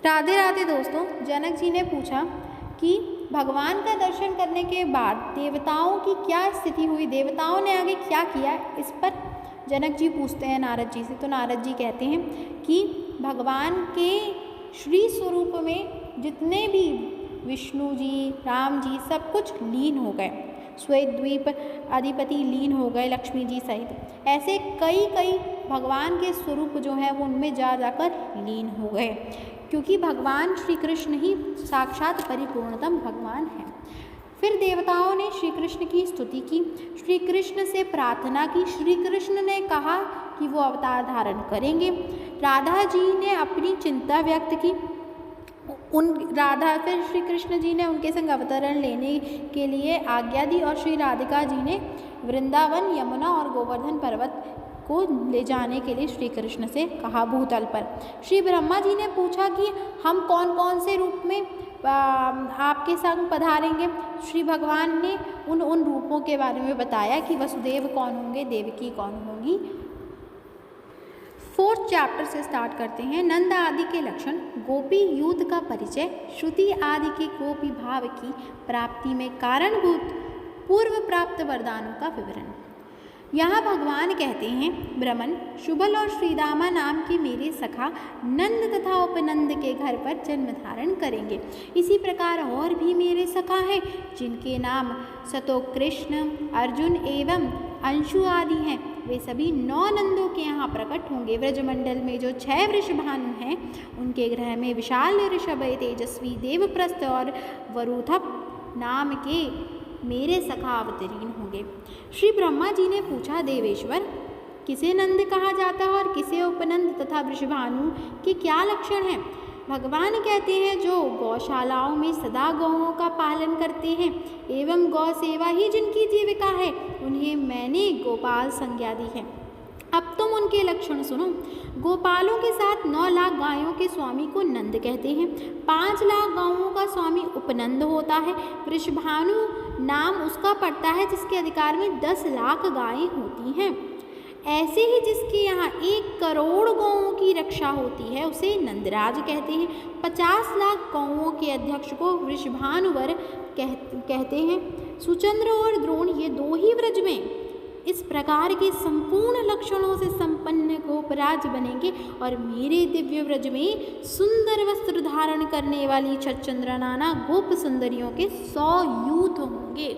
राधे राधे दोस्तों। जनक जी ने पूछा कि भगवान का दर्शन करने के बाद देवताओं की क्या स्थिति हुई, देवताओं ने आगे क्या किया। इस पर जनक जी पूछते हैं नारद जी से। तो नारद जी कहते हैं कि भगवान के श्री स्वरूप में जितने भी विष्णु जी, राम जी सब कुछ लीन हो गए। श्वेत द्वीप अधिपति लीन हो गए, लक्ष्मी जी सहित। ऐसे कई कई भगवान के स्वरूप जो हैं वो उनमें जा जाकर लीन हो गए, क्योंकि भगवान श्री कृष्ण ही साक्षात परिपूर्णतम भगवान हैं। फिर देवताओं ने श्री कृष्ण की स्तुति की, श्री कृष्ण से प्रार्थना की। श्री कृष्ण ने कहा कि वो अवतार धारण करेंगे। राधा जी ने अपनी चिंता व्यक्त की। फिर श्री कृष्ण जी ने उनके संग अवतरण लेने के लिए आज्ञा दी और श्री राधिका जी ने वृंदावन, यमुना और गोवर्धन पर्वत को ले जाने के लिए श्री कृष्ण से कहा भूतल पर। श्री ब्रह्मा जी ने पूछा कि हम कौन कौन से रूप में आपके संग पधारेंगे। श्री भगवान ने उन रूपों के बारे में बताया कि वसुदेव कौन होंगे, देवकी कौन होंगी। 4th चैप्टर से स्टार्ट करते हैं। नंद आदि के लक्षण, गोपी यूथ का परिचय, श्रुति आदि के गोपी भाव की प्राप्ति में कारणभूत पूर्व प्राप्त वरदानों का विवरण। यहाँ भगवान कहते हैं, ब्रह्मन, शुभल और श्रीदामा नाम के मेरे सखा नंद तथा उपनंद के घर पर जन्म धारण करेंगे। इसी प्रकार और भी मेरे सखा हैं जिनके नाम सतोकृष्ण, अर्जुन एवं अंशु आदि हैं। वे सभी 9 नंदों के यहाँ प्रकट होंगे। व्रजमंडल में जो 6 वृषभानु हैं उनके ग्रह में विशाल ऋषभ, तेजस्वी देवप्रस्थ और वरुथप नाम के मेरे सखा अवतीर्ण होंगे। श्री ब्रह्मा जी ने पूछा, देवेश्वर, किसे नंद कहा जाता है और किसे उपनंद तथा वृषभानु के क्या लक्षण हैं। भगवान कहते हैं, जो गौशालाओं में सदा गौओं का पालन करते हैं एवं गौ सेवा ही जिनकी जीविका है, उन्हें मैंने गोपाल संज्ञा दी है। अब तुम उनके लक्षण सुनो। गोपालों के साथ 9 लाख गायों के स्वामी को नंद कहते हैं। 5 लाख गायों का स्वामी उपनंद होता है। वृषभानु नाम उसका पड़ता है जिसके अधिकार में 10 लाख गायें होती हैं। ऐसे ही जिसके यहाँ 1 करोड़ गौओं की रक्षा होती है उसे नंदराज कहते हैं। 50 लाख गौओं के अध्यक्ष को वृषभानुवर कहते हैं। सुचंद्र और द्रोण ये 2 ही व्रज में इस प्रकार के संपूर्ण लक्षणों से संपन्न गोपराज बनेंगे और मेरे दिव्य व्रज में सुंदर वस्त्र धारण करने वाली छच्चंद्र नाना गोप सुंदरियों के 100 यूथ होंगे।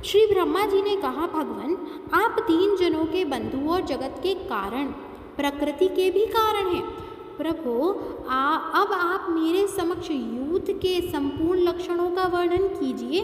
श्री ब्रह्मा जी ने कहा, भगवान, आप 3 जनों के बंधु और जगत के कारण, प्रकृति के भी कारण हैं। प्रभु, अब आप मेरे समक्ष यूथ के संपूर्ण लक्षणों का वर्णन कीजिए।